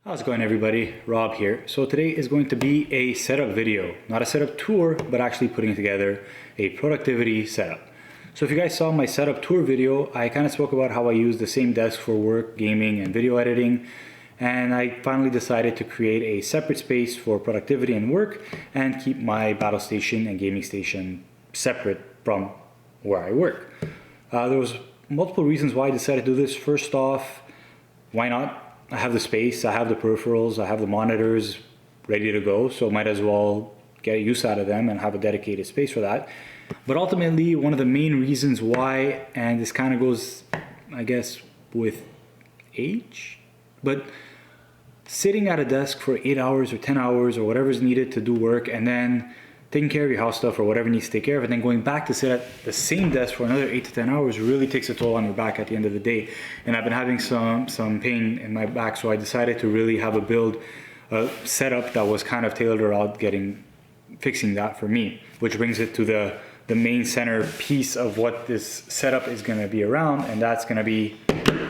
How's it going, everybody? Rob here. So today is going to be a setup video, not a setup tour, but actually putting together a productivity setup. So if you guys saw my setup tour video, I kind of spoke about how I use the same desk for work, gaming, and video editing. And I finally decided to create a separate space for productivity and work and keep my battle station and gaming station separate from where I work. There was multiple reasons why I decided to do this. First off, why not? I have the space, I have the peripherals, I have the monitors ready to go, so might as well get use out of them and have a dedicated space for that. But ultimately, one of the main reasons why, and this kind of goes, I guess, with age, but sitting at a desk for 8 hours or 10 hours or whatever is needed to do work, and then taking care of your house stuff or whatever needs to take care of, and then going back to sit at the same desk for another 8 to 10 hours really takes a toll on your back at the end of the day. And I've been having some pain in my back, so I decided to really have a setup that was kind of tailored around fixing that for me, which brings it to the main center piece of what this setup is going to be around, and that's going to be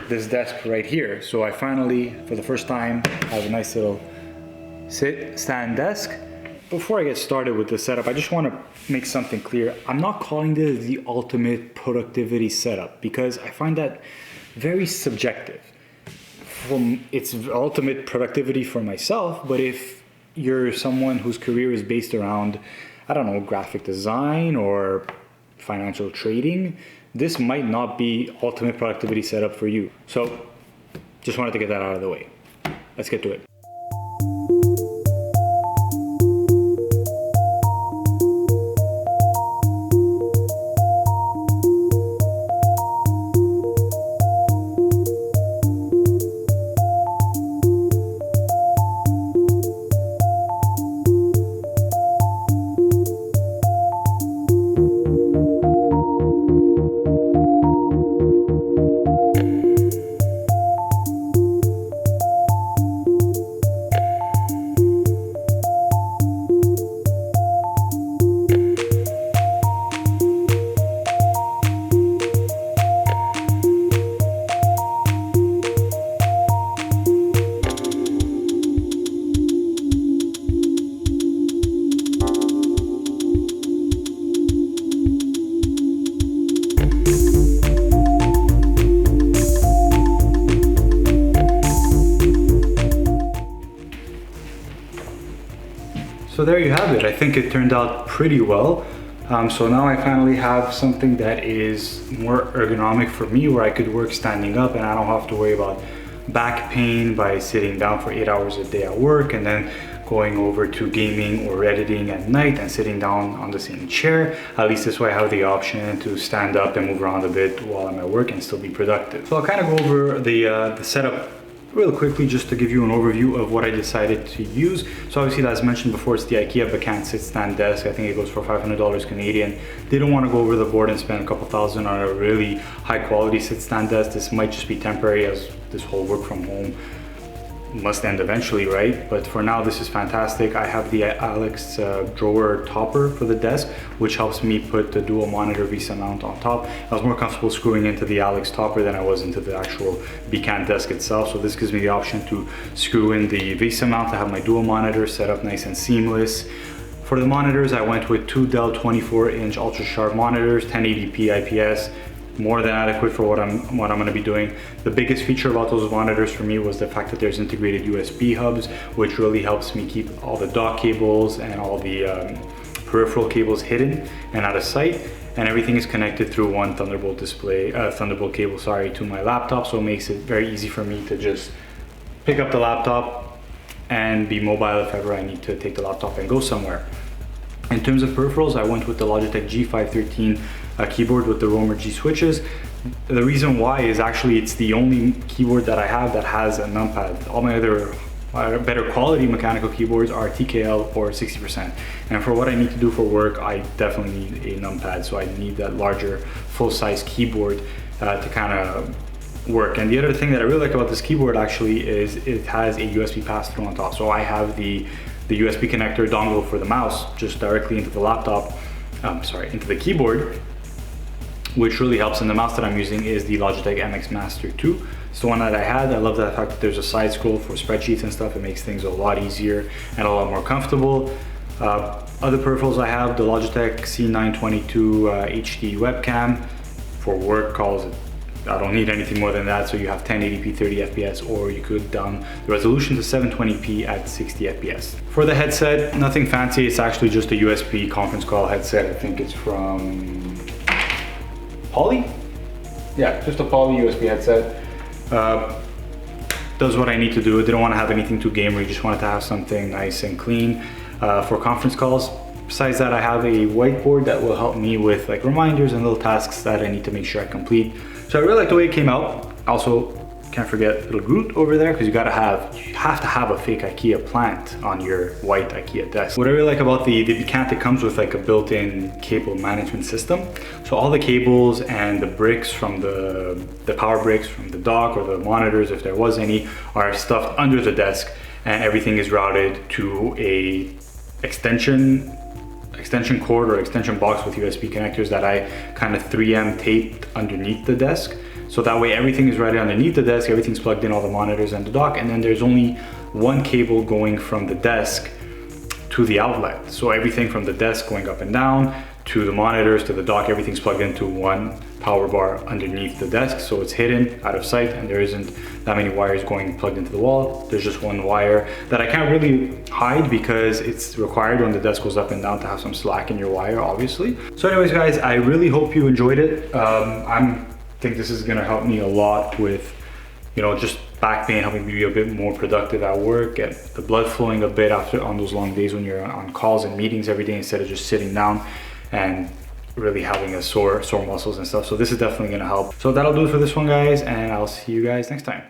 this desk right here. So I finally, for the first time, have a nice little stand desk. Before I get started with the setup, I just want to make something clear. I'm not calling this the ultimate productivity setup because I find that very subjective. It's ultimate productivity for myself, but if you're someone whose career is based around, I don't know, graphic design or financial trading, this might not be ultimate productivity setup for you. So just wanted to get that out of the way. Let's get to it. So there you have it. I think it turned out pretty well. So now I finally have something that is more ergonomic for me, where I could work standing up and I don't have to worry about back pain by sitting down for 8 hours a day at work and then going over to gaming or editing at night and sitting down on the same chair. At least this way I have the option to stand up and move around a bit while I'm at work and still be productive. So I'll kind of go over the setup real quickly just to give you an overview of what I decided to use. So obviously, as mentioned before, it's the Ikea Bekant sit stand desk. I think it goes for $500 Canadian. Didn't want to go over the board and spend a couple thousand on a really high quality sit stand desk. This might just be temporary, as this whole work from home must end eventually, right? But for now, this is fantastic. I have the Alex drawer topper for the desk, which helps me put the dual monitor VESA mount on top. I was more comfortable screwing into the Alex topper than I was into the actual Bekant desk itself. So this gives me the option to screw in the VESA mount. I have my dual monitor set up nice and seamless. For the monitors, I went with two Dell 24-inch ultra sharp monitors, 1080p IPS. More than adequate for what I'm going to be doing. The biggest feature about those monitors for me was the fact that there's integrated USB hubs, which really helps me keep all the dock cables and all the peripheral cables hidden and out of sight. And everything is connected through one Thunderbolt cable, to my laptop. So it makes it very easy for me to just pick up the laptop and be mobile if ever I need to take the laptop and go somewhere. In terms of peripherals, I went with the Logitech G513 keyboard with the Roamer G switches. The reason why is actually it's the only keyboard that I have that has a numpad. All my other better quality mechanical keyboards are TKL or 60%. And for what I need to do for work, I definitely need a numpad. So I need that larger full-size keyboard to kind of work. And the other thing that I really like about this keyboard actually is it has a USB pass-through on top. So I have the USB connector dongle for the mouse just directly into the laptop, into the keyboard, which really helps. And the mouse that I'm using is the Logitech Mx Master 2. It's the one that I had. I love the fact that there's a side scroll for spreadsheets and stuff. It makes things a lot easier and a lot more comfortable. Other peripherals I have, the Logitech C922HD webcam for work calls. I don't need anything more than that. So you have 1080p 30 FPS, or you could down the resolution to 720p at 60 FPS. For the headset, nothing fancy. It's actually just a USB conference call headset. I think it's from Poly? Yeah, just a Poly USB headset. Does what I need to do. I didn't want to have anything too gamery, just wanted to have something nice and clean for conference calls. Besides that, I have a whiteboard that will help me with like reminders and little tasks that I need to make sure I complete. So I really like the way it came out. Also, can't forget little Groot over there, because you have to have a fake Ikea plant on your white Ikea desk. What I really like about the Bekant, it comes with like a built-in cable management system. So all the cables and the bricks from the power bricks from the dock or the monitors, if there was any, are stuffed under the desk, and everything is routed to a extension cord or extension box with USB connectors that I kind of 3M taped underneath the desk. So that way everything is right underneath the desk, everything's plugged in, all the monitors and the dock, and then there's only one cable going from the desk to the outlet. So everything from the desk going up and down to the monitors to the dock, everything's plugged into one power bar underneath the desk. So it's hidden, out of sight, and there isn't that many wires going plugged into the wall. There's just one wire that I can't really hide because it's required when the desk goes up and down to have some slack in your wire, obviously. So anyways, guys, I really hope you enjoyed it. I think this is gonna help me a lot with, you know, just back pain, helping me be a bit more productive at work, get the blood flowing a bit after on those long days when you're on calls and meetings every day instead of just sitting down and really having a sore muscles and stuff. So this is definitely gonna help. So that'll do it for this one, guys, and I'll see you guys next time.